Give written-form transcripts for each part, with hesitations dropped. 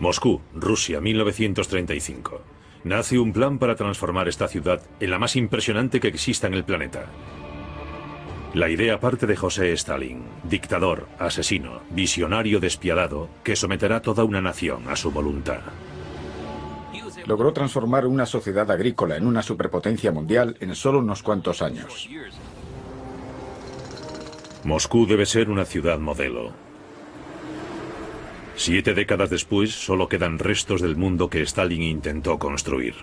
Moscú, Rusia, 1935. Nace un plan para transformar esta ciudad en la más impresionante que exista en el planeta. La idea parte de José Stalin, dictador, asesino, visionario despiadado, que someterá toda una nación a su voluntad. Logró transformar una sociedad agrícola en una superpotencia mundial en solo unos cuantos años. Moscú debe ser una ciudad modelo. 7 décadas después, solo quedan restos del mundo que Stalin intentó construir.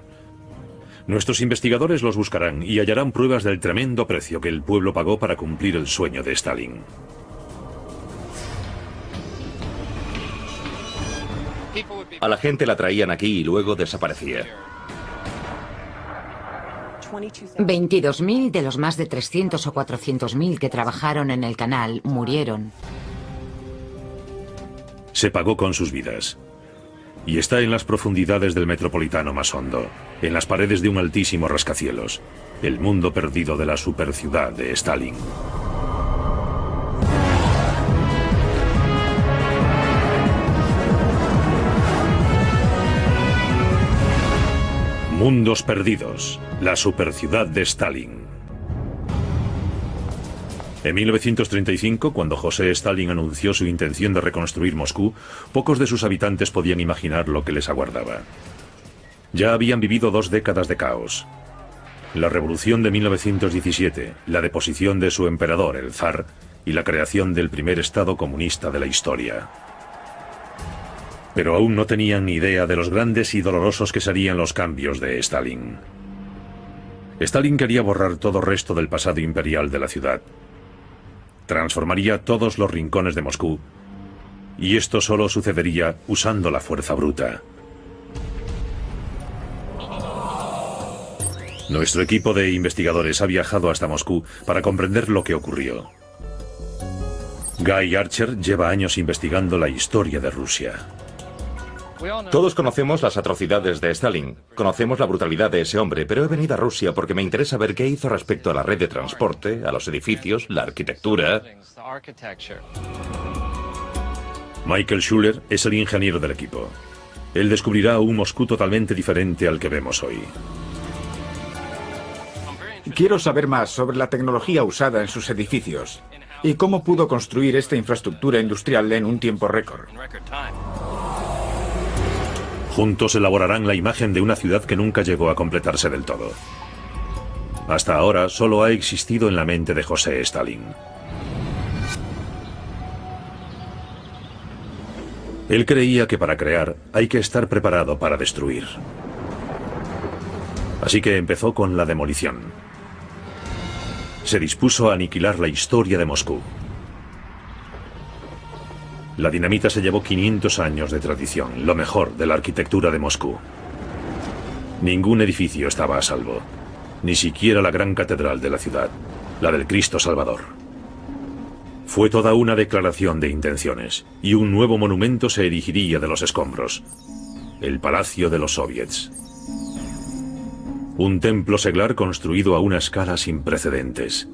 Nuestros investigadores los buscarán y hallarán pruebas del tremendo precio que el pueblo pagó para cumplir el sueño de Stalin. A la gente la traían aquí y luego desaparecía. 22.000 de los más de 300 o 400.000 que trabajaron en el canal murieron. Se pagó con sus vidas. Y está en las profundidades del metropolitano más hondo, en las paredes de un altísimo rascacielos, el mundo perdido de la superciudad de Stalin. Mundos perdidos, la superciudad de Stalin. En 1935, cuando José Stalin anunció su intención de reconstruir Moscú, pocos de sus habitantes podían imaginar lo que les aguardaba. Ya habían vivido 2 décadas de caos. La revolución de 1917, la deposición de su emperador, el zar, y la creación del primer estado comunista de la historia. Pero aún no tenían ni idea de los grandes y dolorosos que serían los cambios de Stalin. Stalin quería borrar todo resto del pasado imperial de la ciudad. Transformaría todos los rincones de Moscú, y esto solo sucedería usando la fuerza bruta. Nuestro equipo de investigadores ha viajado hasta Moscú para comprender lo que ocurrió. Guy Archer lleva años investigando la historia de Rusia. Todos conocemos las atrocidades de Stalin, conocemos la brutalidad de ese hombre, pero he venido a Rusia porque me interesa ver qué hizo respecto a la red de transporte, a los edificios, la arquitectura. Michael Schuller es el ingeniero del equipo. Él descubrirá un Moscú totalmente diferente al que vemos hoy. Quiero saber más sobre la tecnología usada en sus edificios y cómo pudo construir esta infraestructura industrial en un tiempo récord. Juntos elaborarán la imagen de una ciudad que nunca llegó a completarse del todo. Hasta ahora solo ha existido en la mente de José Stalin. Él creía que para crear hay que estar preparado para destruir. Así que empezó con la demolición. Se dispuso a aniquilar la historia de Moscú. La dinamita se llevó 500 años de tradición, lo mejor de la arquitectura de Moscú. Ningún edificio estaba a salvo, ni siquiera la gran catedral de la ciudad, la del Cristo Salvador. Fue toda una declaración de intenciones, y un nuevo monumento se erigiría de los escombros, el Palacio de los Soviets. Un templo seglar construido a una escala sin precedentes.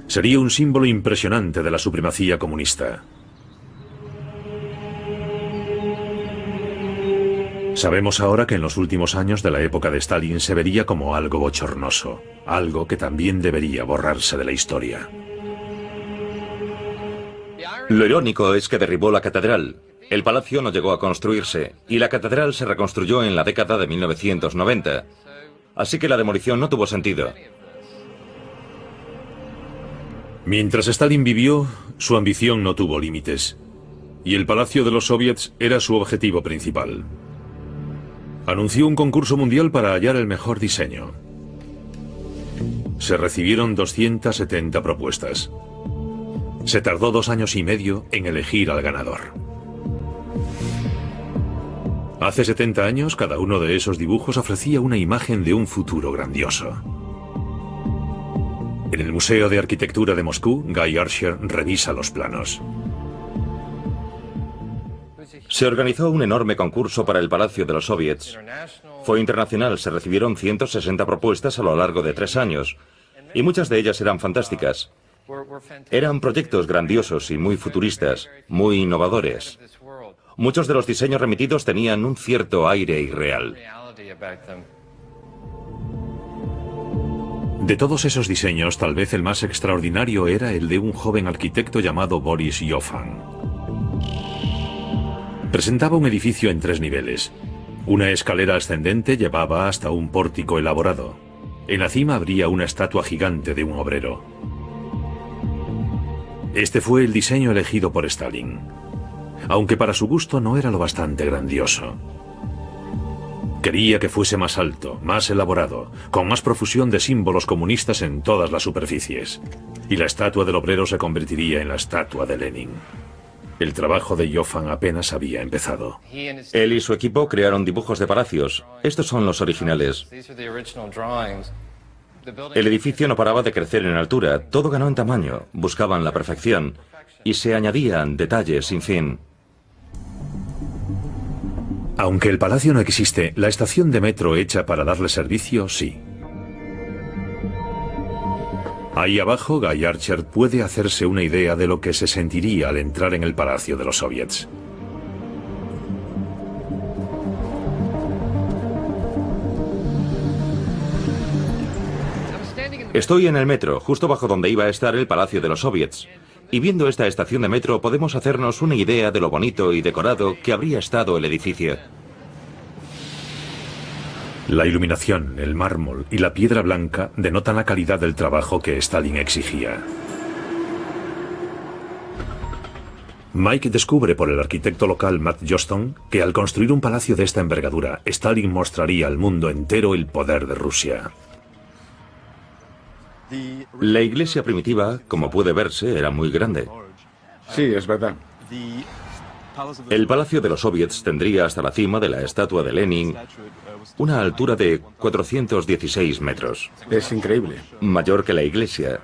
Sería un símbolo impresionante de la supremacía comunista. Sabemos ahora que en los últimos años de la época de Stalin se vería como algo bochornoso, algo que también debería borrarse de la historia. Lo irónico es que derribó la catedral. El palacio no llegó a construirse y la catedral se reconstruyó en la década de 1990. Así que la demolición no tuvo sentido. Mientras Stalin vivió, su ambición no tuvo límites, y el Palacio de los Soviets era su objetivo principal. Anunció un concurso mundial para hallar el mejor diseño. Se recibieron 270 propuestas. Se tardó 2 años y medio en elegir al ganador. Hace 70 años, cada uno de esos dibujos ofrecía una imagen de un futuro grandioso. En el Museo de Arquitectura de Moscú, Guy Archer revisa los planos. Se organizó un enorme concurso para el Palacio de los Soviets. Fue internacional, se recibieron 160 propuestas a lo largo de 3 años, y muchas de ellas eran fantásticas. Eran proyectos grandiosos y muy futuristas, muy innovadores. Muchos de los diseños remitidos tenían un cierto aire irreal. De todos esos diseños, tal vez el más extraordinario era el de un joven arquitecto llamado Boris Yofan. Presentaba un edificio en 3 niveles. Una escalera ascendente llevaba hasta un pórtico elaborado. En la cima habría una estatua gigante de un obrero. Este fue el diseño elegido por Stalin, aunque para su gusto no era lo bastante grandioso. Quería que fuese más alto, más elaborado, con más profusión de símbolos comunistas en todas las superficies. Y la estatua del obrero se convertiría en la estatua de Lenin. El trabajo de Yofan apenas había empezado. Él y su equipo crearon dibujos de palacios. Estos son los originales. El edificio no paraba de crecer en altura, todo ganó en tamaño, buscaban la perfección y se añadían detalles sin fin. Aunque el palacio no existe, la estación de metro hecha para darle servicio, sí. Ahí abajo, Guy Archer puede hacerse una idea de lo que se sentiría al entrar en el palacio de los soviets. Estoy en el metro, justo bajo donde iba a estar el palacio de los soviets. Y viendo esta estación de metro podemos hacernos una idea de lo bonito y decorado que habría estado el edificio. La iluminación, el mármol y la piedra blanca denotan la calidad del trabajo que Stalin exigía. Mike descubre por el arquitecto local Matt Joston que al construir un palacio de esta envergadura, Stalin mostraría al mundo entero el poder de Rusia. La iglesia primitiva, como puede verse, era muy grande. Sí, es verdad. El palacio de los soviets tendría hasta la cima de la estatua de Lenin una altura de 416 metros. Es increíble. Mayor que la iglesia.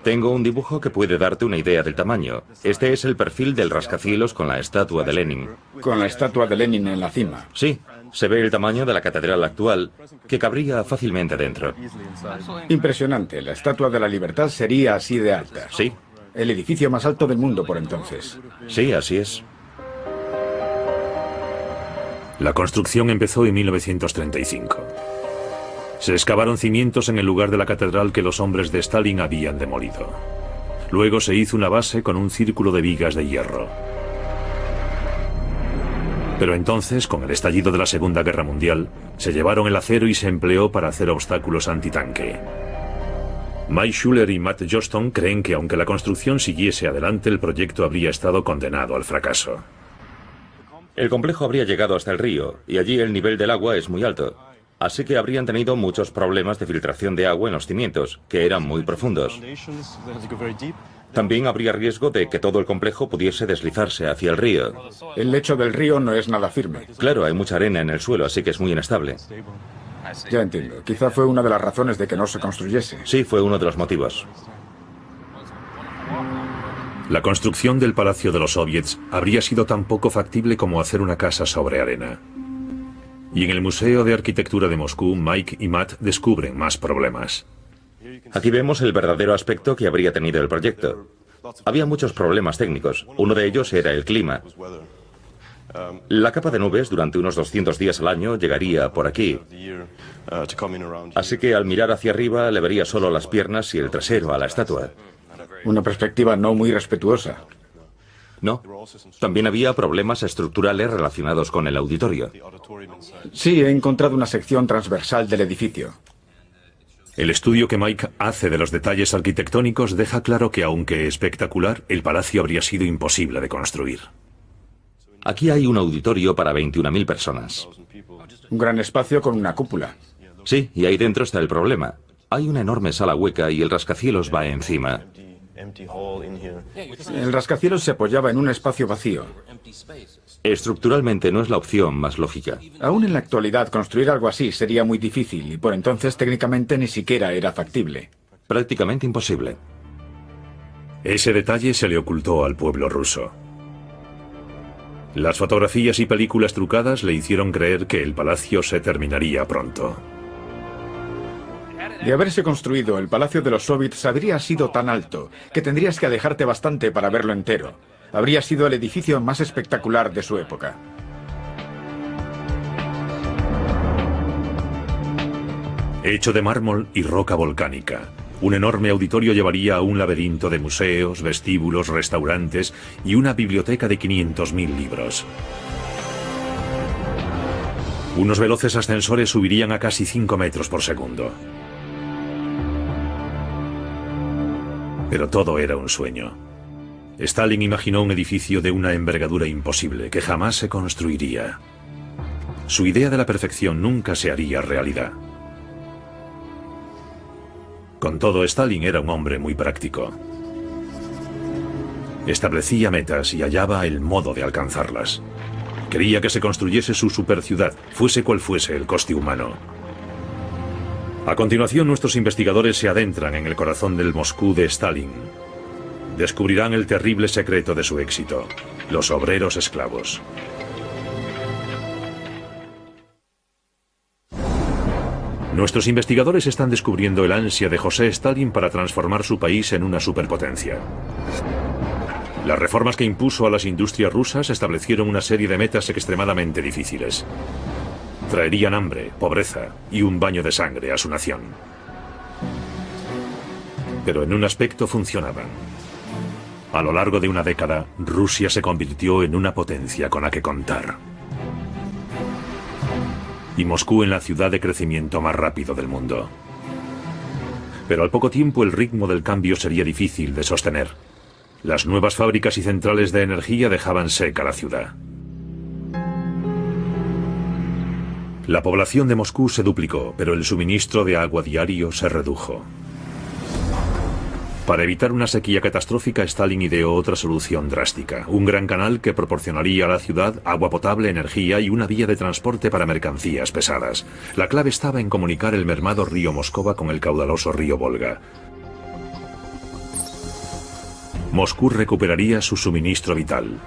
Tengo un dibujo que puede darte una idea del tamaño. Este es el perfil del rascacielos con la estatua de Lenin. Con la estatua de Lenin en la cima. Sí, se ve el tamaño de la catedral actual, que cabría fácilmente dentro. Impresionante. La Estatua de la Libertad sería así de alta. Sí. El edificio más alto del mundo por entonces. Sí, así es. La construcción empezó en 1935. Se excavaron cimientos en el lugar de la catedral que los hombres de Stalin habían demolido. Luego se hizo una base con un círculo de vigas de hierro. Pero entonces, con el estallido de la Segunda Guerra Mundial, se llevaron el acero y se empleó para hacer obstáculos antitanque. Mike Schuller y Matt Joston creen que aunque la construcción siguiese adelante, el proyecto habría estado condenado al fracaso. El complejo habría llegado hasta el río, y allí el nivel del agua es muy alto. Así que habrían tenido muchos problemas de filtración de agua en los cimientos, que eran muy profundos. También habría riesgo de que todo el complejo pudiese deslizarse hacia el río. El lecho del río no es nada firme. Claro, hay mucha arena en el suelo, así que es muy inestable. Ya entiendo. Quizá fue una de las razones de que no se construyese. Sí, fue uno de los motivos. La construcción del Palacio de los Soviets habría sido tan poco factible como hacer una casa sobre arena. Y en el Museo de Arquitectura de Moscú, Mike y Matt descubren más problemas. Aquí vemos el verdadero aspecto que habría tenido el proyecto. Había muchos problemas técnicos. Uno de ellos era el clima. La capa de nubes durante unos 200 días al año llegaría por aquí. Así que al mirar hacia arriba le vería solo las piernas y el trasero a la estatua. Una perspectiva no muy respetuosa. No. También había problemas estructurales relacionados con el auditorio. Sí, he encontrado una sección transversal del edificio. El estudio que Mike hace de los detalles arquitectónicos deja claro que, aunque espectacular, el palacio habría sido imposible de construir. Aquí hay un auditorio para 21.000 personas. Un gran espacio con una cúpula. Sí, y ahí dentro está el problema. Hay una enorme sala hueca y el rascacielos va encima. El rascacielos se apoyaba en un espacio vacío. Estructuralmente no es la opción más lógica. Aún en la actualidad, construir algo así sería muy difícil y por entonces técnicamente ni siquiera era factible. Prácticamente imposible. Ese detalle se le ocultó al pueblo ruso. Las fotografías y películas trucadas le hicieron creer que el palacio se terminaría pronto. De haberse construido, el Palacio de los Soviets habría sido tan alto que tendrías que alejarte bastante para verlo entero. habría sido el edificio más espectacular de su época. Hecho de mármol y roca volcánica, un enorme auditorio llevaría a un laberinto de museos, vestíbulos, restaurantes y una biblioteca de 500.000 libros. Unos veloces ascensores subirían a casi 5 metros por segundo. Pero todo era un sueño. Stalin imaginó un edificio de una envergadura imposible que jamás se construiría. Su idea de la perfección nunca se haría realidad. Con todo, Stalin era un hombre muy práctico. Establecía metas y hallaba el modo de alcanzarlas. Quería que se construyese su superciudad, fuese cual fuese el coste humano. A continuación, nuestros investigadores se adentran en el corazón del Moscú de Stalin. Descubrirán el terrible secreto de su éxito: los obreros esclavos. Nuestros investigadores están descubriendo el ansia de José Stalin para transformar su país en una superpotencia. Las reformas que impuso a las industrias rusas establecieron una serie de metas extremadamente difíciles. Traerían hambre, pobreza y un baño de sangre a su nación. Pero en un aspecto funcionaban. A lo largo de una década, Rusia se convirtió en una potencia con la que contar. Y Moscú en la ciudad de crecimiento más rápido del mundo. Pero al poco tiempo el ritmo del cambio sería difícil de sostener. Las nuevas fábricas y centrales de energía dejaban seca la ciudad. La población de Moscú se duplicó, pero el suministro de agua diario se redujo. Para evitar una sequía catastrófica, Stalin ideó otra solución drástica: un gran canal que proporcionaría a la ciudad agua potable, energía y una vía de transporte para mercancías pesadas. La clave estaba en comunicar el mermado río Moscova con el caudaloso río Volga. Moscú recuperaría su suministro vital.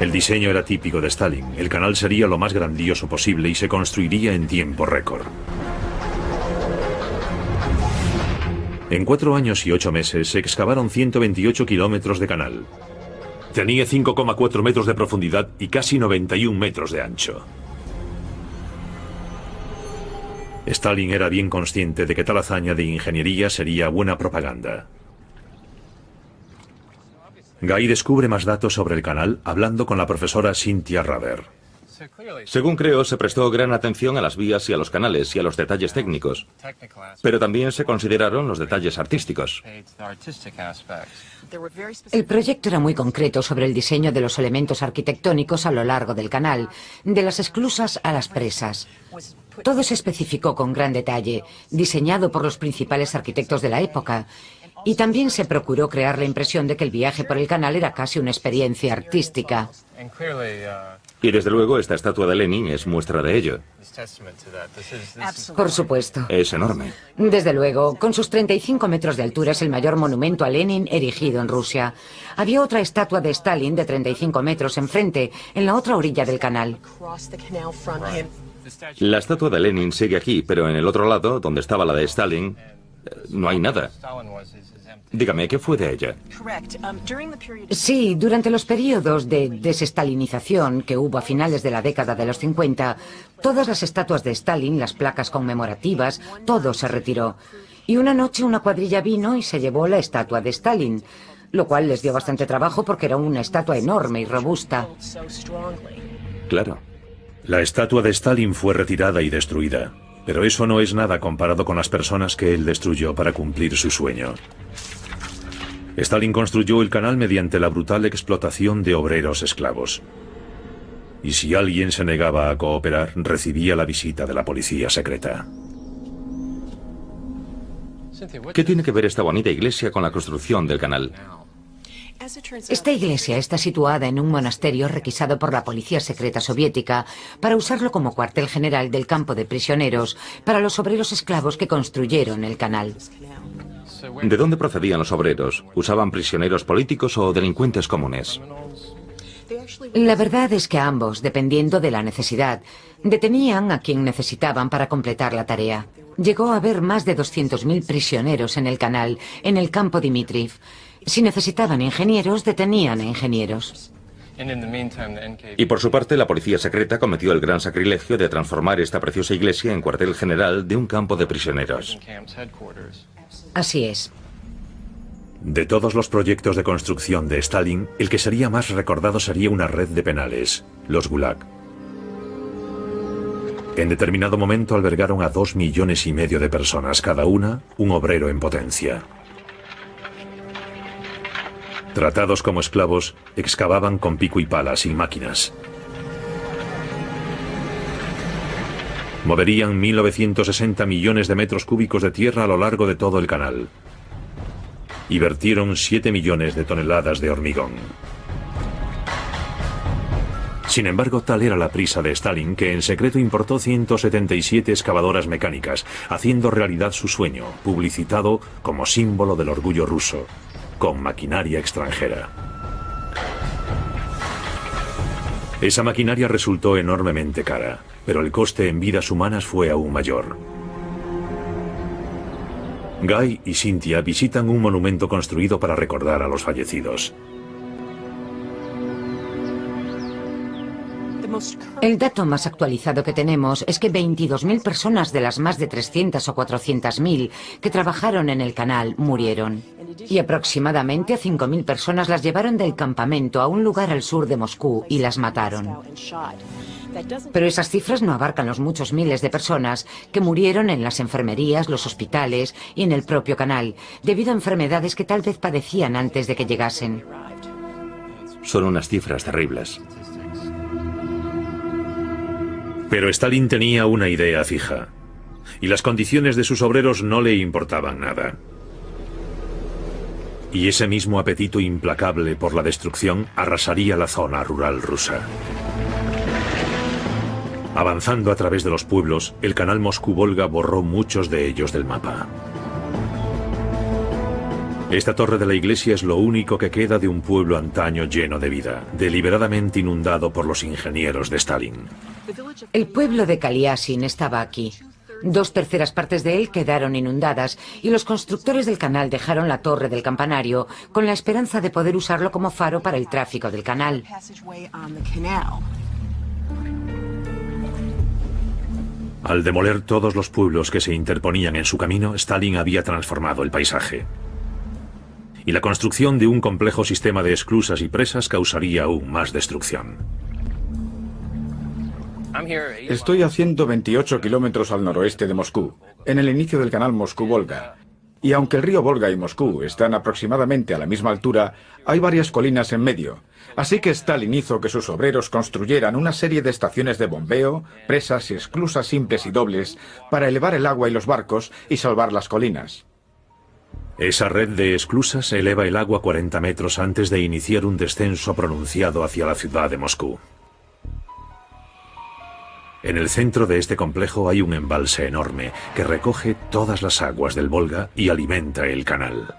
El diseño era típico de Stalin. El canal sería lo más grandioso posible y se construiría en tiempo récord. En 4 años y 8 meses se excavaron 128 kilómetros de canal. Tenía 5,4 metros de profundidad y casi 91 metros de ancho. Stalin era bien consciente de que tal hazaña de ingeniería sería buena propaganda. Guy descubre más datos sobre el canal hablando con la profesora Cynthia Rader. Según creo, se prestó gran atención a las vías y a los canales y a los detalles técnicos, pero también se consideraron los detalles artísticos. El proyecto era muy concreto sobre el diseño de los elementos arquitectónicos a lo largo del canal, de las esclusas a las presas. Todo se especificó con gran detalle, diseñado por los principales arquitectos de la época. Y también se procuró crear la impresión de que el viaje por el canal era casi una experiencia artística. Y desde luego esta estatua de Lenin es muestra de ello. Por supuesto. Es enorme. Desde luego, con sus 35 metros de altura es el mayor monumento a Lenin erigido en Rusia. Había otra estatua de Stalin de 35 metros enfrente, en la otra orilla del canal. La estatua de Lenin sigue aquí, pero en el otro lado, donde estaba la de Stalin, no hay nada. Dígame, ¿qué fue de ella? Sí, durante los periodos de desestalinización que hubo a finales de la década de los 50, todas las estatuas de Stalin, las placas conmemorativas, todo se retiró. Y una noche una cuadrilla vino y se llevó la estatua de Stalin, lo cual les dio bastante trabajo porque era una estatua enorme y robusta. Claro. La estatua de Stalin fue retirada y destruida, pero eso no es nada comparado con las personas que él destruyó para cumplir su sueño. Stalin construyó el canal mediante la brutal explotación de obreros esclavos. Y si alguien se negaba a cooperar, recibía la visita de la policía secreta. ¿Qué tiene que ver esta bonita iglesia con la construcción del canal? Esta iglesia está situada en un monasterio requisado por la policía secreta soviética para usarlo como cuartel general del campo de prisioneros para los obreros esclavos que construyeron el canal. ¿De dónde procedían los obreros? ¿Usaban prisioneros políticos o delincuentes comunes? La verdad es que ambos, dependiendo de la necesidad, detenían a quien necesitaban para completar la tarea. Llegó a haber más de 200.000 prisioneros en el canal, en el campo Dmitriv, Si necesitaban ingenieros, detenían a ingenieros. Y por su parte, la policía secreta cometió el gran sacrilegio de transformar esta preciosa iglesia en cuartel general de un campo de prisioneros. Así es. De todos los proyectos de construcción de Stalin, el que sería más recordado sería una red de penales, los Gulag. En determinado momento albergaron a 2,5 millones de personas, cada una un obrero en potencia. Tratados como esclavos, excavaban con pico y pala, sin máquinas. Moverían 1.960 millones de metros cúbicos de tierra a lo largo de todo el canal. Y vertieron 7 millones de toneladas de hormigón. Sin embargo, tal era la prisa de Stalin que en secreto importó 177 excavadoras mecánicas, haciendo realidad su sueño, publicitado como símbolo del orgullo ruso, con maquinaria extranjera. Esa maquinaria resultó enormemente cara, pero el coste en vidas humanas fue aún mayor. Guy y Cynthia visitan un monumento construido para recordar a los fallecidos. El dato más actualizado que tenemos es que 22.000 personas de las más de 300 o 400.000 que trabajaron en el canal murieron. Y aproximadamente a 5.000 personas las llevaron del campamento a un lugar al sur de Moscú y las mataron. Pero esas cifras no abarcan los muchos miles de personas que murieron en las enfermerías, los hospitales y en el propio canal, debido a enfermedades que tal vez padecían antes de que llegasen. Son unas cifras terribles. Pero Stalin tenía una idea fija, y las condiciones de sus obreros no le importaban nada. Y ese mismo apetito implacable por la destrucción arrasaría la zona rural rusa. Avanzando a través de los pueblos, el canal Moscú-Volga borró muchos de ellos del mapa. Esta torre de la iglesia es lo único que queda de un pueblo antaño lleno de vida, deliberadamente inundado por los ingenieros de Stalin. El pueblo de Kaliasin estaba aquí. 2/3 partes de él quedaron inundadas y los constructores del canal dejaron la torre del campanario con la esperanza de poder usarlo como faro para el tráfico del canal. Al demoler todos los pueblos que se interponían en su camino, Stalin había transformado el paisaje. Y la construcción de un complejo sistema de esclusas y presas causaría aún más destrucción. Estoy a 128 kilómetros al noroeste de Moscú, en el inicio del canal Moscú-Volga. Y aunque el río Volga y Moscú están aproximadamente a la misma altura, hay varias colinas en medio. Así que Stalin hizo que sus obreros construyeran una serie de estaciones de bombeo, presas y esclusas simples y dobles para elevar el agua y los barcos y salvar las colinas. Esa red de esclusas eleva el agua 40 metros antes de iniciar un descenso pronunciado hacia la ciudad de Moscú. En el centro de este complejo hay un embalse enorme que recoge todas las aguas del Volga y alimenta el canal.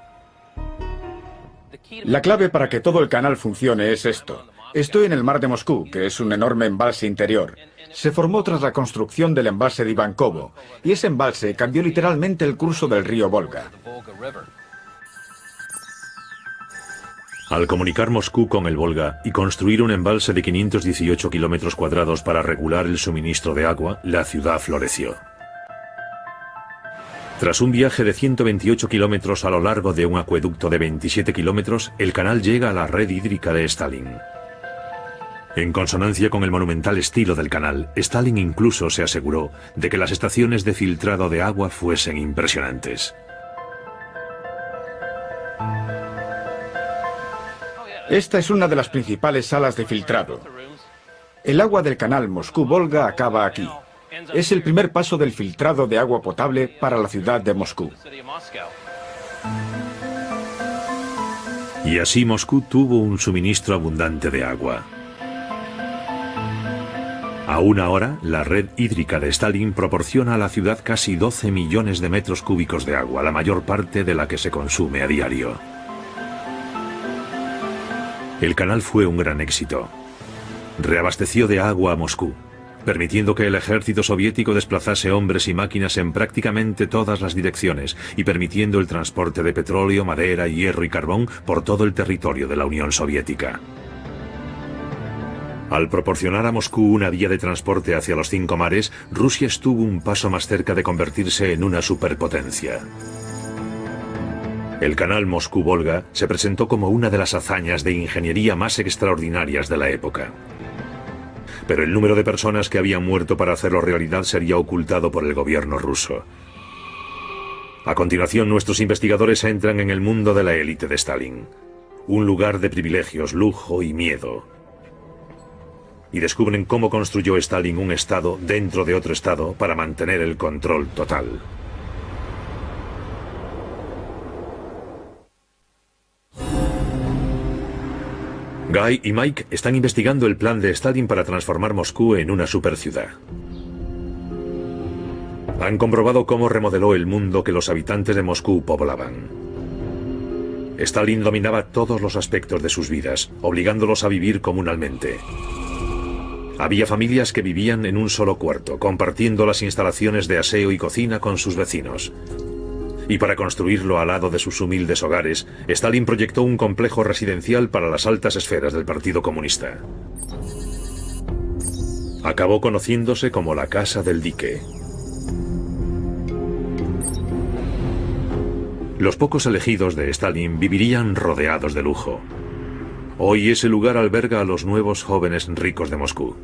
La clave para que todo el canal funcione es esto. Estoy en el mar de Moscú, que es un enorme embalse interior. Se formó tras la construcción del embalse de Ivankovo, y ese embalse cambió literalmente el curso del río Volga. Al comunicar Moscú con el Volga y construir un embalse de 518 kilómetros cuadrados para regular el suministro de agua, la ciudad floreció. Tras un viaje de 128 kilómetros a lo largo de un acueducto de 27 kilómetros, el canal llega a la red hídrica de Stalin. En consonancia con el monumental estilo del canal, Stalin incluso se aseguró de que las estaciones de filtrado de agua fuesen impresionantes. Esta es una de las principales salas de filtrado. El agua del canal Moscú-Volga acaba aquí. Es el primer paso del filtrado de agua potable para la ciudad de Moscú. Y así Moscú tuvo un suministro abundante de agua. Aún ahora, la red hídrica de Stalin proporciona a la ciudad casi 12 millones de metros cúbicos de agua, la mayor parte de la que se consume a diario. El canal fue un gran éxito. Reabasteció de agua a Moscú, permitiendo que el ejército soviético desplazase hombres y máquinas en prácticamente todas las direcciones y permitiendo el transporte de petróleo, madera, hierro y carbón por todo el territorio de la Unión Soviética. Al proporcionar a Moscú una vía de transporte hacia los 5 mares, Rusia estuvo un paso más cerca de convertirse en una superpotencia. El canal Moscú-Volga se presentó como una de las hazañas de ingeniería más extraordinarias de la época. Pero el número de personas que habían muerto para hacerlo realidad sería ocultado por el gobierno ruso. A continuación, nuestros investigadores entran en el mundo de la élite de Stalin, un lugar de privilegios, lujo y miedo. Y descubren cómo construyó Stalin un estado dentro de otro estado para mantener el control total. Guy y Mike están investigando el plan de Stalin para transformar Moscú en una superciudad. Han comprobado cómo remodeló el mundo que los habitantes de Moscú poblaban. Stalin dominaba todos los aspectos de sus vidas, obligándolos a vivir comunalmente. Había familias que vivían en un solo cuarto, compartiendo las instalaciones de aseo y cocina con sus vecinos. Y para construirlo al lado de sus humildes hogares, Stalin proyectó un complejo residencial para las altas esferas del Partido Comunista. Acabó conociéndose como la Casa del Dique. Los pocos elegidos de Stalin vivirían rodeados de lujo. Hoy ese lugar alberga a los nuevos jóvenes ricos de Moscú.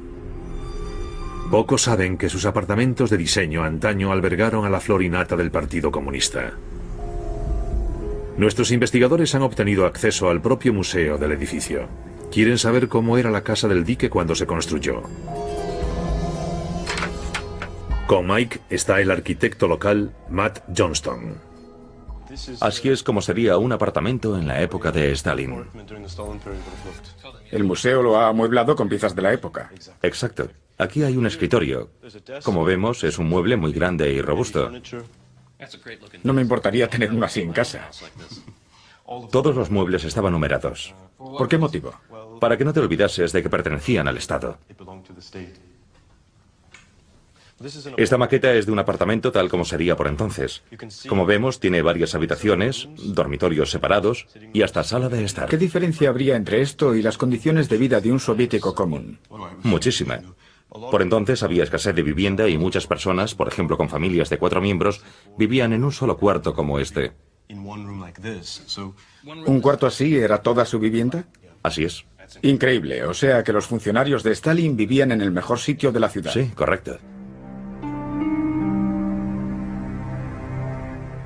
Pocos saben que sus apartamentos de diseño antaño albergaron a la flor y nata del Partido Comunista. Nuestros investigadores han obtenido acceso al propio museo del edificio. Quieren saber cómo era la Casa del Dique cuando se construyó. Con Mike está el arquitecto local Matt Johnston. Así es como sería un apartamento en la época de Stalin. El museo lo ha amueblado con piezas de la época. Exacto. Aquí hay un escritorio. Como vemos, es un mueble muy grande y robusto. No me importaría tener uno así en casa. Todos los muebles estaban numerados. ¿Por qué motivo? Para que no te olvidases de que pertenecían al Estado. Esta maqueta es de un apartamento tal como sería por entonces. Como vemos, tiene varias habitaciones, dormitorios separados y hasta sala de estar. ¿Qué diferencia habría entre esto y las condiciones de vida de un soviético común? Muchísima. Por entonces había escasez de vivienda y muchas personas, por ejemplo con familias de 4 miembros, vivían en un solo cuarto como este. ¿Un cuarto así era toda su vivienda? Así es. Increíble, o sea que los funcionarios de Stalin vivían en el mejor sitio de la ciudad. Sí, correcto.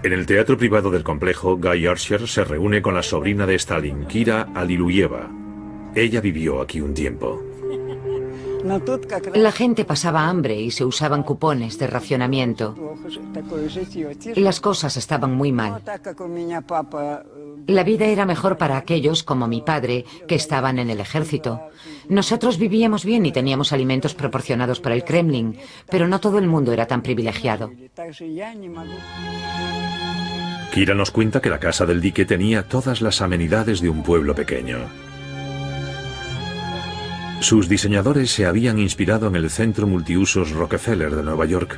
En el teatro privado del complejo, Guy Archer se reúne con la sobrina de Stalin, Kira Aliluyeva. Ella vivió aquí un tiempo. La gente pasaba hambre y se usaban cupones de racionamiento. Las cosas estaban muy mal. La vida era mejor para aquellos, como mi padre, que estaban en el ejército. Nosotros vivíamos bien y teníamos alimentos proporcionados por el Kremlin, pero no todo el mundo era tan privilegiado. Kira nos cuenta que la Casa del Dique tenía todas las amenidades de un pueblo pequeño. Sus diseñadores se habían inspirado en el centro multiusos Rockefeller de Nueva York.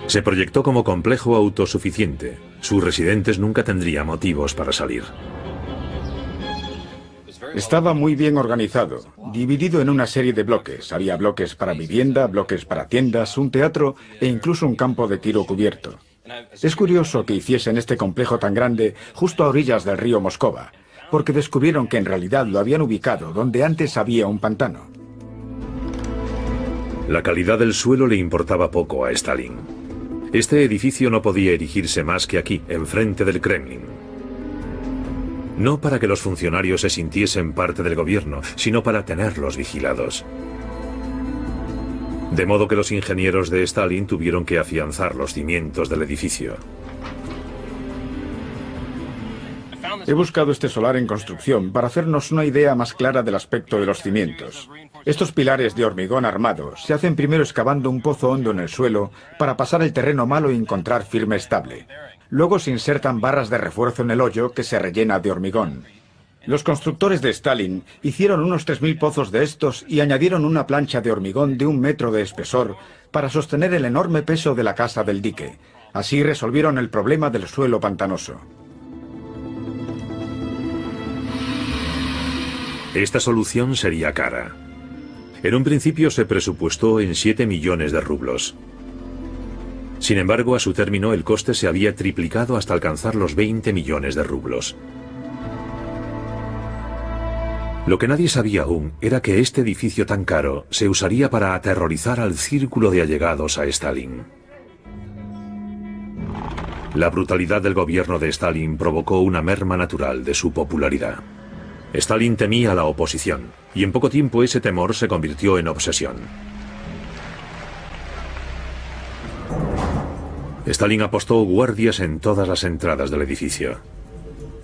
Se proyectó como complejo autosuficiente. Sus residentes nunca tendrían motivos para salir. Estaba muy bien organizado, dividido en una serie de bloques. Había bloques para vivienda, bloques para tiendas, un teatro e incluso un campo de tiro cubierto. Es curioso que hiciesen este complejo tan grande justo a orillas del río Moscova, porque descubrieron que en realidad lo habían ubicado donde antes había un pantano. La calidad del suelo le importaba poco a Stalin. Este edificio no podía erigirse más que aquí, enfrente del Kremlin. No para que los funcionarios se sintiesen parte del gobierno, sino para tenerlos vigilados. De modo que los ingenieros de Stalin tuvieron que afianzar los cimientos del edificio. He buscado este solar en construcción para hacernos una idea más clara del aspecto de los cimientos. Estos pilares de hormigón armado se hacen primero excavando un pozo hondo en el suelo para pasar el terreno malo y encontrar firme estable. Luego se insertan barras de refuerzo en el hoyo que se rellena de hormigón. Los constructores de Stalin hicieron unos 3.000 pozos de estos y añadieron una plancha de hormigón de 1 metro de espesor para sostener el enorme peso de la casa del dique. Así resolvieron el problema del suelo pantanoso. Esta solución sería cara. En un principio se presupuestó en 7 millones de rublos. Sin embargo, a su término el coste se había triplicado hasta alcanzar los 20 millones de rublos. Lo que nadie sabía aún era que este edificio tan caro se usaría para aterrorizar al círculo de allegados a Stalin. La brutalidad del gobierno de Stalin provocó una merma natural de su popularidad. Stalin temía a la oposición, y en poco tiempo ese temor se convirtió en obsesión. Stalin apostó guardias en todas las entradas del edificio.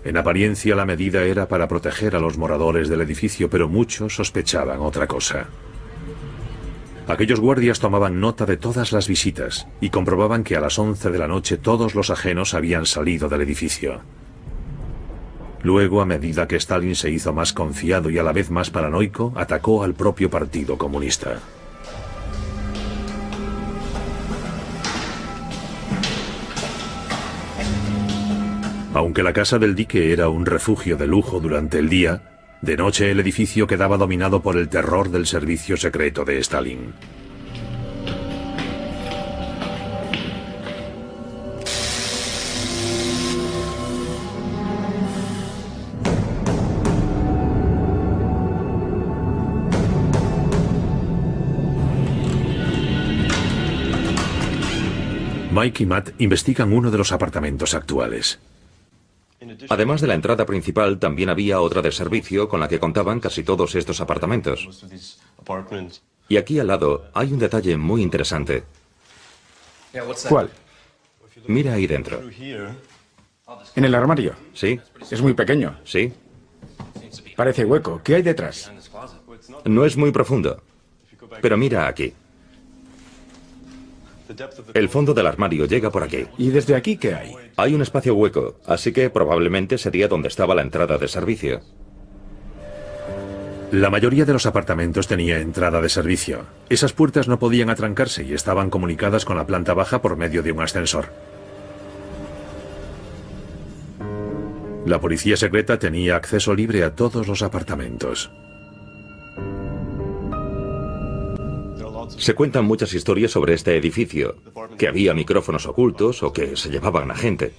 En apariencia la medida era para proteger a los moradores del edificio, pero muchos sospechaban otra cosa. Aquellos guardias tomaban nota de todas las visitas y comprobaban que a las 11 de la noche todos los ajenos habían salido del edificio. Luego, a medida que Stalin se hizo más confiado y a la vez más paranoico, atacó al propio Partido Comunista. Aunque la casa del dique era un refugio de lujo durante el día, de noche el edificio quedaba dominado por el terror del servicio secreto de Stalin. Mike y Matt investigan uno de los apartamentos actuales. Además de la entrada principal, también había otra de servicio con la que contaban casi todos estos apartamentos. Y aquí al lado hay un detalle muy interesante. ¿Cuál? Mira ahí dentro. En el armario. ¿Sí? Es muy pequeño. ¿Sí? Parece hueco. ¿Qué hay detrás? No es muy profundo. Pero mira aquí. El fondo del armario llega por aquí. ¿Y desde aquí qué hay? Hay un espacio hueco, así que probablemente sería donde estaba la entrada de servicio. La mayoría de los apartamentos tenía entrada de servicio. Esas puertas no podían atrancarse y estaban comunicadas con la planta baja por medio de un ascensor. La policía secreta tenía acceso libre a todos los apartamentos. Se cuentan muchas historias sobre este edificio, que había micrófonos ocultos o que se llevaban a gente.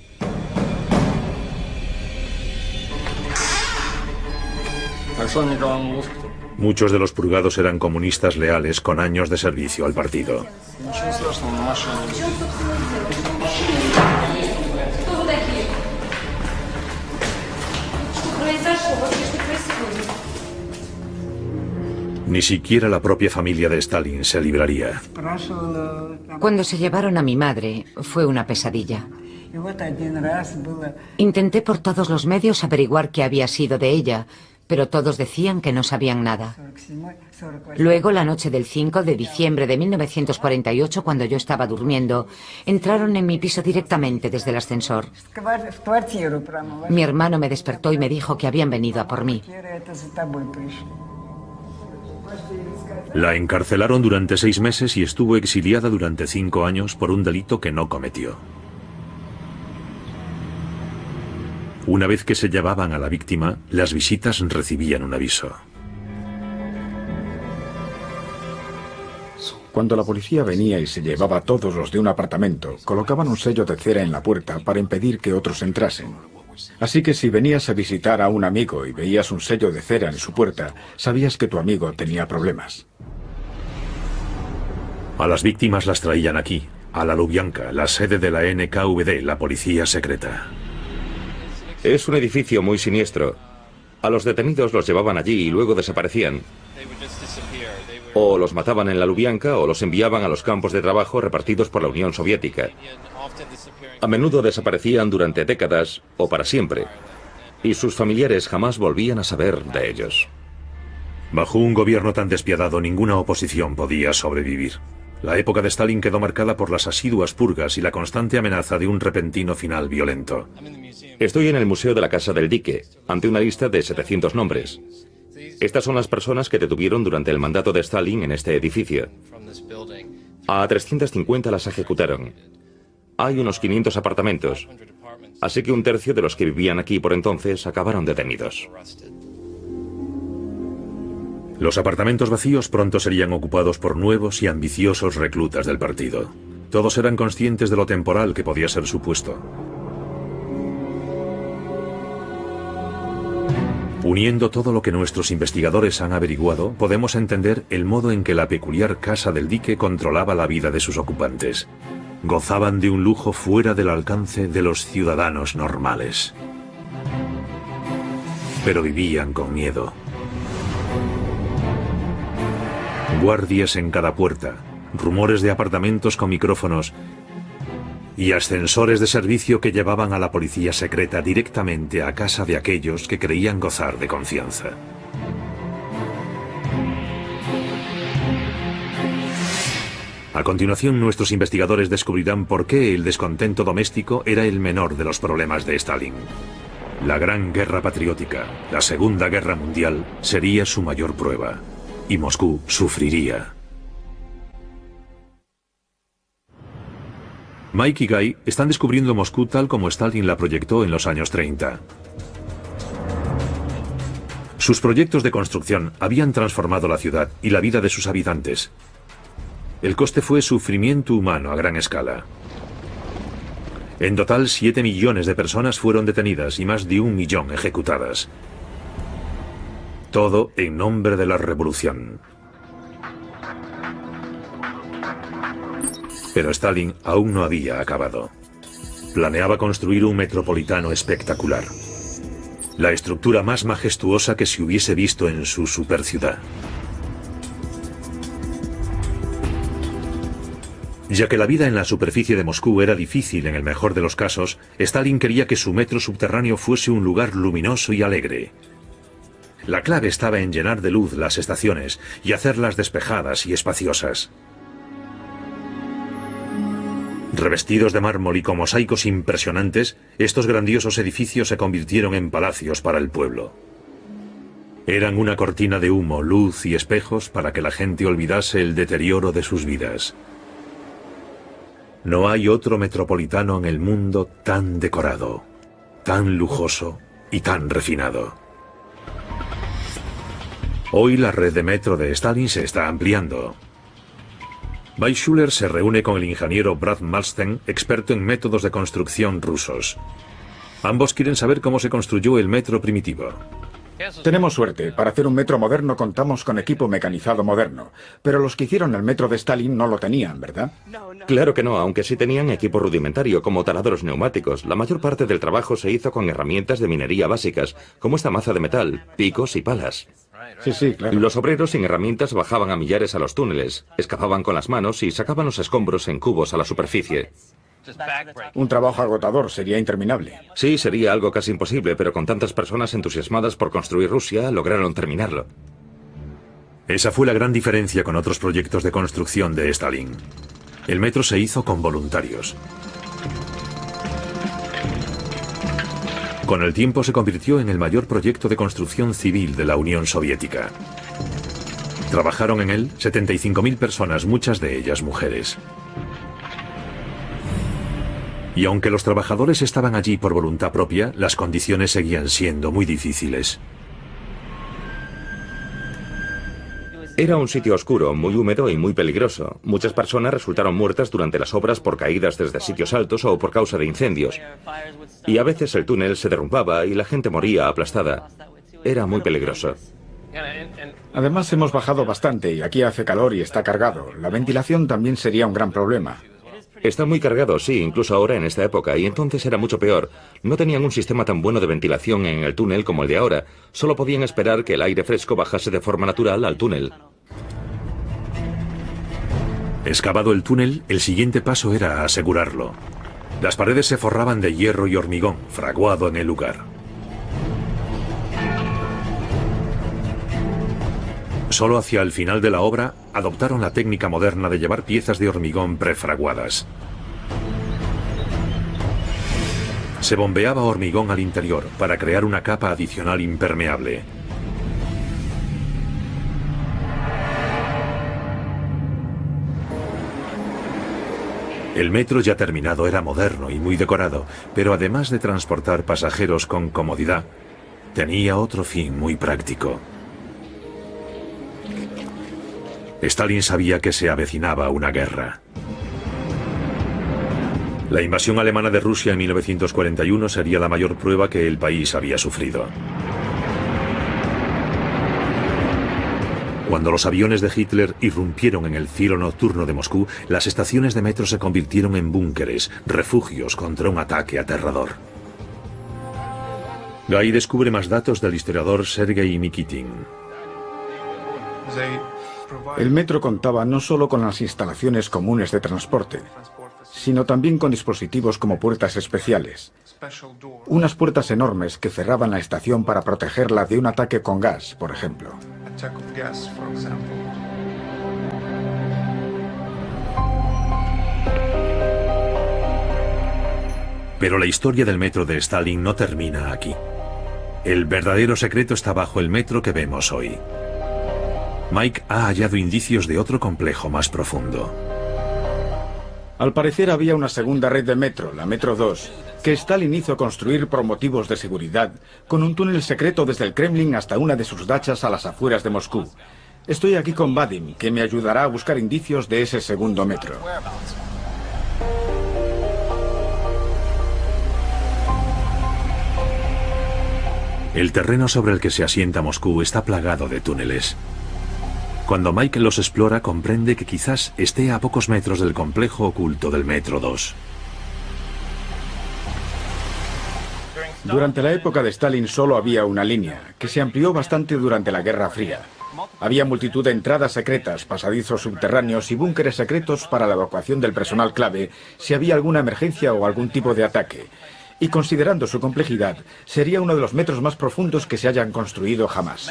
Muchos de los purgados eran comunistas leales con años de servicio al partido. Ni siquiera la propia familia de Stalin se libraría. Cuando se llevaron a mi madre, fue una pesadilla. Intenté por todos los medios averiguar qué había sido de ella, pero todos decían que no sabían nada. Luego, la noche del 5 de diciembre de 1948, cuando yo estaba durmiendo, entraron en mi piso directamente desde el ascensor. Mi hermano me despertó y me dijo que habían venido a por mí. La encarcelaron durante 6 meses y estuvo exiliada durante 5 años por un delito que no cometió. Una vez que se llevaban a la víctima, las visitas recibían un aviso. Cuando la policía venía y se llevaba a todos los de un apartamento, colocaban un sello de cera en la puerta para impedir que otros entrasen. Así que si venías a visitar a un amigo y veías un sello de cera en su puerta, sabías que tu amigo tenía problemas. A las víctimas las traían aquí, a la Lubyanka, la sede de la NKVD, la policía secreta. Es un edificio muy siniestro. A los detenidos los llevaban allí y luego desaparecían. O los mataban en la Lubyanka o los enviaban a los campos de trabajo repartidos por la Unión Soviética. A menudo desaparecían durante décadas o para siempre, y sus familiares jamás volvían a saber de ellos. Bajo un gobierno tan despiadado, ninguna oposición podía sobrevivir. La época de Stalin quedó marcada por las asiduas purgas y la constante amenaza de un repentino final violento. Estoy en el Museo de la Casa del Dique, ante una lista de 700 nombres. Estas son las personas que detuvieron durante el mandato de Stalin en este edificio. A 350 las ejecutaron. Hay unos 500 apartamentos, así que un tercio de los que vivían aquí por entonces acabaron detenidos. Los apartamentos vacíos pronto serían ocupados por nuevos y ambiciosos reclutas del partido. Todos eran conscientes de lo temporal que podía ser su puesto. Uniendo todo lo que nuestros investigadores han averiguado, podemos entender el modo en que la peculiar Casa del Dique controlaba la vida de sus ocupantes. Gozaban de un lujo fuera del alcance de los ciudadanos normales. Pero vivían con miedo. Guardias en cada puerta, rumores de apartamentos con micrófonos y ascensores de servicio que llevaban a la policía secreta directamente a casa de aquellos que creían gozar de confianza. A continuación, nuestros investigadores descubrirán por qué el descontento doméstico era el menor de los problemas de Stalin. La Gran Guerra Patriótica, la Segunda Guerra Mundial, sería su mayor prueba. Y Moscú sufriría. Mike y Guy están descubriendo Moscú tal como Stalin la proyectó en los años 30. Sus proyectos de construcción habían transformado la ciudad y la vida de sus habitantes. El coste fue sufrimiento humano a gran escala. En total, 7 millones de personas fueron detenidas y más de 1 millón ejecutadas. Todo en nombre de la revolución. Pero Stalin aún no había acabado. Planeaba construir un metropolitano espectacular. La estructura más majestuosa que se hubiese visto en su superciudad. Ya que la vida en la superficie de Moscú era difícil en el mejor de los casos, Stalin quería que su metro subterráneo fuese un lugar luminoso y alegre. La clave estaba en llenar de luz las estaciones y hacerlas despejadas y espaciosas. Revestidos de mármol y con mosaicos impresionantes, estos grandiosos edificios se convirtieron en palacios para el pueblo. Eran una cortina de humo, luz y espejos para que la gente olvidase el deterioro de sus vidas. No hay otro metropolitano en el mundo tan decorado, tan lujoso y tan refinado. Hoy la red de metro de Stalin se está ampliando. Weisshuller se reúne con el ingeniero Brad Malsten, experto en métodos de construcción rusos. Ambos quieren saber cómo se construyó el metro primitivo. Tenemos suerte. Para hacer un metro moderno contamos con equipo mecanizado moderno. Pero los que hicieron el metro de Stalin no lo tenían, ¿verdad? Claro que no, aunque sí tenían equipo rudimentario, como taladros neumáticos. La mayor parte del trabajo se hizo con herramientas de minería básicas, como esta maza de metal, picos y palas. Sí, claro. Los obreros sin herramientas bajaban a millares a los túneles, excavaban con las manos y sacaban los escombros en cubos a la superficie. Un trabajo agotador, sería interminable. Sí, sería algo casi imposible, pero con tantas personas entusiasmadas por construir Rusia, lograron terminarlo. Esa fue la gran diferencia con otros proyectos de construcción de Stalin. El metro se hizo con voluntarios. Con el tiempo se convirtió en el mayor proyecto de construcción civil de la Unión Soviética. Trabajaron en él 75.000 personas, muchas de ellas mujeres. Y aunque los trabajadores estaban allí por voluntad propia, las condiciones seguían siendo muy difíciles. Era un sitio oscuro, muy húmedo y muy peligroso. Muchas personas resultaron muertas durante las obras por caídas desde sitios altos o por causa de incendios. Y a veces el túnel se derrumbaba y la gente moría aplastada. Era muy peligroso. Además hemos bajado bastante y aquí hace calor y está cargado. La ventilación también sería un gran problema. Está muy cargado, sí, incluso ahora en esta época, y entonces era mucho peor. No tenían un sistema tan bueno de ventilación en el túnel como el de ahora. Solo podían esperar que el aire fresco bajase de forma natural al túnel. Excavado el túnel, el siguiente paso era asegurarlo. Las paredes se forraban de hierro y hormigón, fraguado en el lugar. Solo hacia el final de la obra adoptaron la técnica moderna de llevar piezas de hormigón prefraguadas. Se bombeaba hormigón al interior para crear una capa adicional impermeable. El metro ya terminado era moderno y muy decorado, pero además de transportar pasajeros con comodidad, tenía otro fin muy práctico. Stalin sabía que se avecinaba una guerra. La invasión alemana de Rusia en 1941 sería la mayor prueba que el país había sufrido. Cuando los aviones de Hitler irrumpieron en el cielo nocturno de Moscú, las estaciones de metro se convirtieron en búnkeres, refugios contra un ataque aterrador. Guy descubre más datos del historiador Sergei Nikitin. El metro contaba no solo con las instalaciones comunes de transporte, sino también con dispositivos como puertas especiales. Unas puertas enormes que cerraban la estación para protegerla de un ataque con gas, por ejemplo. Pero la historia del metro de Stalin no termina aquí. El verdadero secreto está bajo el metro que vemos hoy. Mike ha hallado indicios de otro complejo más profundo. Al parecer había una segunda red de metro, la Metro 2, que Stalin hizo construir por motivos de seguridad, con un túnel secreto desde el Kremlin hasta una de sus dachas a las afueras de Moscú. Estoy aquí con Vadim, que me ayudará a buscar indicios de ese segundo metro. El terreno sobre el que se asienta Moscú está plagado de túneles. Cuando Mike los explora, comprende que quizás esté a pocos metros del complejo oculto del Metro 2. Durante la época de Stalin solo había una línea, que se amplió bastante durante la Guerra Fría. Había multitud de entradas secretas, pasadizos subterráneos y búnkeres secretos para la evacuación del personal clave si había alguna emergencia o algún tipo de ataque. Y considerando su complejidad, sería uno de los metros más profundos que se hayan construido jamás.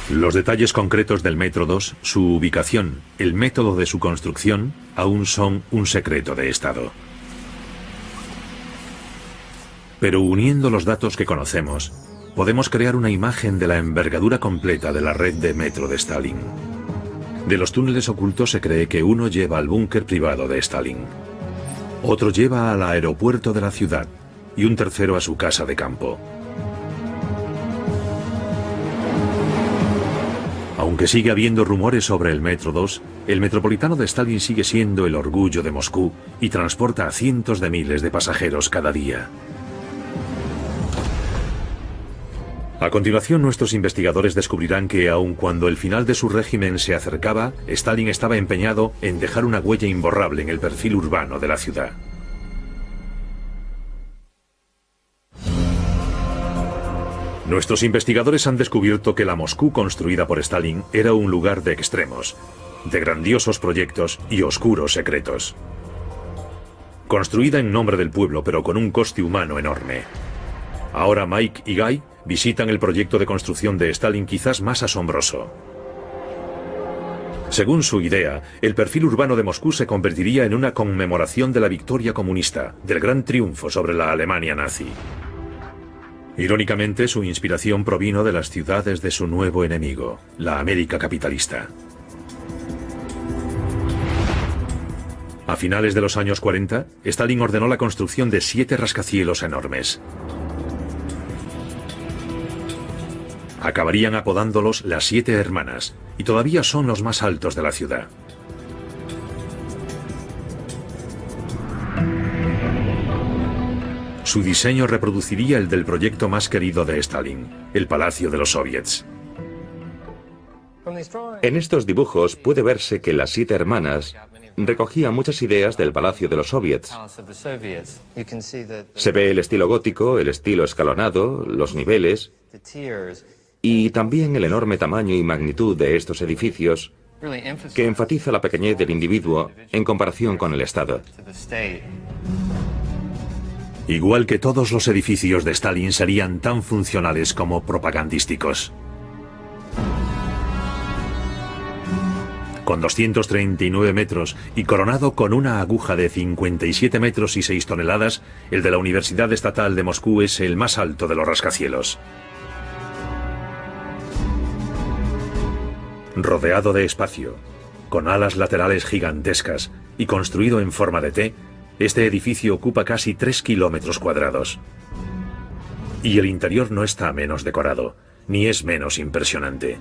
Los detalles concretos del Metro 2, su ubicación, el método de su construcción, aún son un secreto de Estado. Pero uniendo los datos que conocemos, podemos crear una imagen de la envergadura completa de la red de metro de Stalin. De los túneles ocultos se cree que uno lleva al búnker privado de Stalin, otro lleva al aeropuerto de la ciudad y un tercero a su casa de campo. Aunque sigue habiendo rumores sobre el Metro 2, el metropolitano de Stalin sigue siendo el orgullo de Moscú y transporta a cientos de miles de pasajeros cada día. A continuación, nuestros investigadores descubrirán que, aun cuando el final de su régimen se acercaba, Stalin estaba empeñado en dejar una huella imborrable en el perfil urbano de la ciudad. Nuestros investigadores han descubierto que la Moscú construida por Stalin era un lugar de extremos, de grandiosos proyectos y oscuros secretos. Construida en nombre del pueblo, pero con un coste humano enorme. Ahora Mike y Guy visitan el proyecto de construcción de Stalin quizás más asombroso. Según su idea, el perfil urbano de Moscú se convertiría en una conmemoración de la victoria comunista, del gran triunfo sobre la Alemania nazi. Irónicamente, su inspiración provino de las ciudades de su nuevo enemigo, la América capitalista. A finales de los años 40, Stalin ordenó la construcción de 7 rascacielos enormes. Acabarían apodándolos las 7 hermanas, y todavía son los más altos de la ciudad. Su diseño reproduciría el del proyecto más querido de Stalin, el Palacio de los Soviets. En estos dibujos puede verse que las 7 hermanas recogían muchas ideas del Palacio de los Soviets. Se ve el estilo gótico, el estilo escalonado, los niveles y también el enorme tamaño y magnitud de estos edificios que enfatiza la pequeñez del individuo en comparación con el Estado. Igual que todos los edificios de Stalin, serían tan funcionales como propagandísticos. Con 239 metros y coronado con una aguja de 57 metros y 6 toneladas, el de la Universidad Estatal de Moscú es el más alto de los rascacielos. Rodeado de espacio, con alas laterales gigantescas y construido en forma de T, este edificio ocupa casi 3 kilómetros cuadrados. Y el interior no está menos decorado, ni es menos impresionante.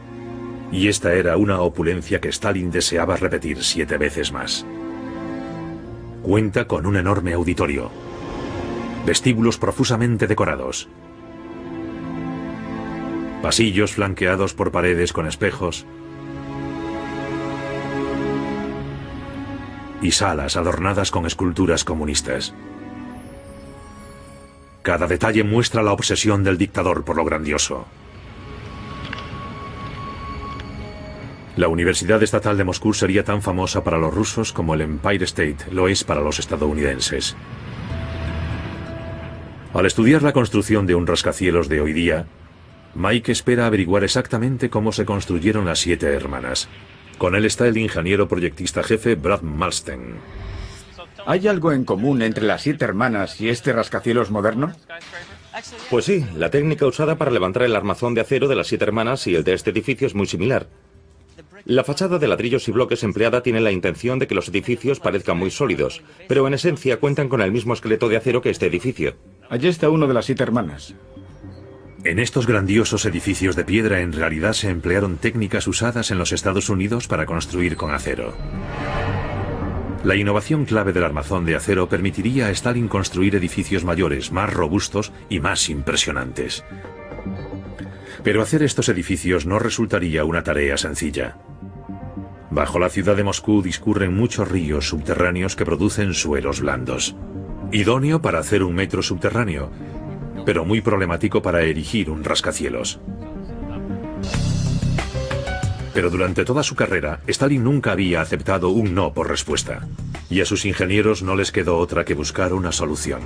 Y esta era una opulencia que Stalin deseaba repetir 7 veces más. Cuenta con un enorme auditorio, vestíbulos profusamente decorados, pasillos flanqueados por paredes con espejos y salas adornadas con esculturas comunistas. Cada detalle muestra la obsesión del dictador por lo grandioso. La Universidad Estatal de Moscú sería tan famosa para los rusos como el Empire State lo es para los estadounidenses. Al estudiar la construcción de un rascacielos de hoy día, Mike espera averiguar exactamente cómo se construyeron las 7 hermanas. Con él está el ingeniero proyectista jefe Brad Malstein. ¿Hay algo en común entre las 7 hermanas y este rascacielos moderno? Pues sí, la técnica usada para levantar el armazón de acero de las 7 hermanas y el de este edificio es muy similar. La fachada de ladrillos y bloques empleada tiene la intención de que los edificios parezcan muy sólidos, pero en esencia cuentan con el mismo esqueleto de acero que este edificio. Allí está uno de las 7 hermanas. En estos grandiosos edificios de piedra en realidad se emplearon técnicas usadas en los Estados Unidos para construir con acero. La innovación clave del armazón de acero permitiría a Stalin construir edificios mayores, más robustos y más impresionantes. Pero hacer estos edificios no resultaría una tarea sencilla. Bajo la ciudad de Moscú discurren muchos ríos subterráneos que producen suelos blandos. Idóneo para hacer un metro subterráneo, pero muy problemático para erigir un rascacielos. Pero durante toda su carrera, Stalin nunca había aceptado un no por respuesta, y a sus ingenieros no les quedó otra que buscar una solución.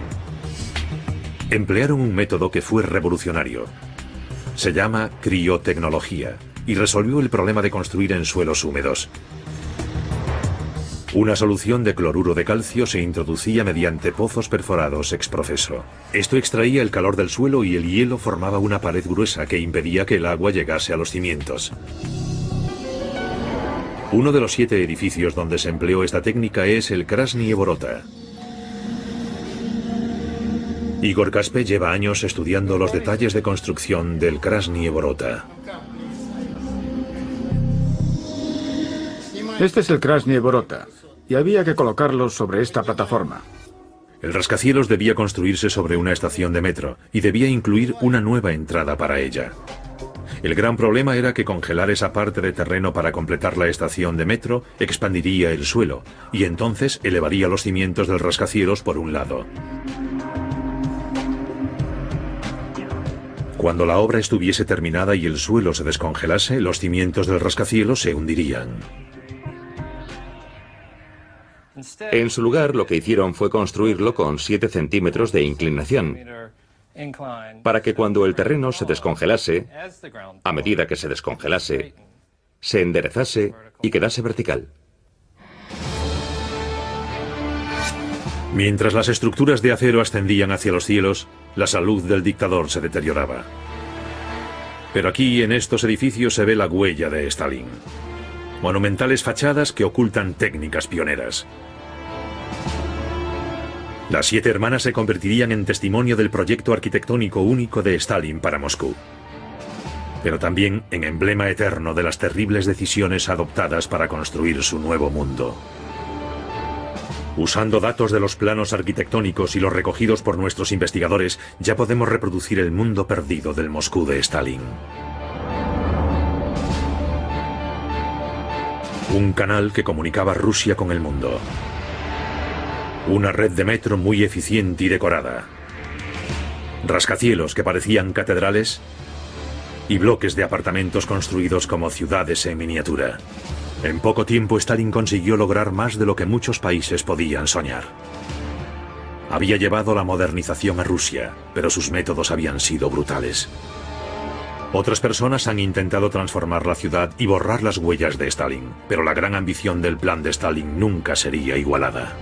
Emplearon un método que fue revolucionario. Se llama criotecnología y resolvió el problema de construir en suelos húmedos. Una solución de cloruro de calcio se introducía mediante pozos perforados ex profeso. Esto extraía el calor del suelo y el hielo formaba una pared gruesa que impedía que el agua llegase a los cimientos. Uno de los 7 edificios donde se empleó esta técnica es el Krasny Vorota. Igor Kaspe lleva años estudiando los detalles de construcción del Krasny Vorota. Este es el Krasny Vorota, y había que colocarlo sobre esta plataforma. El rascacielos debía construirse sobre una estación de metro y debía incluir una nueva entrada para ella. El gran problema era que congelar esa parte de terreno para completar la estación de metro expandiría el suelo y entonces elevaría los cimientos del rascacielos por un lado. Cuando la obra estuviese terminada y el suelo se descongelase, los cimientos del rascacielos se hundirían. En su lugar, lo que hicieron fue construirlo con 7 centímetros de inclinación, para que cuando el terreno se descongelase, a medida que se descongelase, se enderezase y quedase vertical. Mientras las estructuras de acero ascendían hacia los cielos, la salud del dictador se deterioraba. Pero aquí, en estos edificios, se ve la huella de Stalin. Monumentales fachadas que ocultan técnicas pioneras. Las 7 hermanas se convertirían en testimonio del proyecto arquitectónico único de Stalin para Moscú, pero también en emblema eterno de las terribles decisiones adoptadas para construir su nuevo mundo. Usando datos de los planos arquitectónicos y los recogidos por nuestros investigadores, ya podemos reproducir el mundo perdido del Moscú de Stalin. Un canal que comunicaba Rusia con el mundo. Una red de metro muy eficiente y decorada. Rascacielos que parecían catedrales y bloques de apartamentos construidos como ciudades en miniatura. En poco tiempo Stalin consiguió lograr más de lo que muchos países podían soñar. Había llevado la modernización a Rusia, pero sus métodos habían sido brutales. Otras personas han intentado transformar la ciudad y borrar las huellas de Stalin, pero la gran ambición del plan de Stalin nunca sería igualada.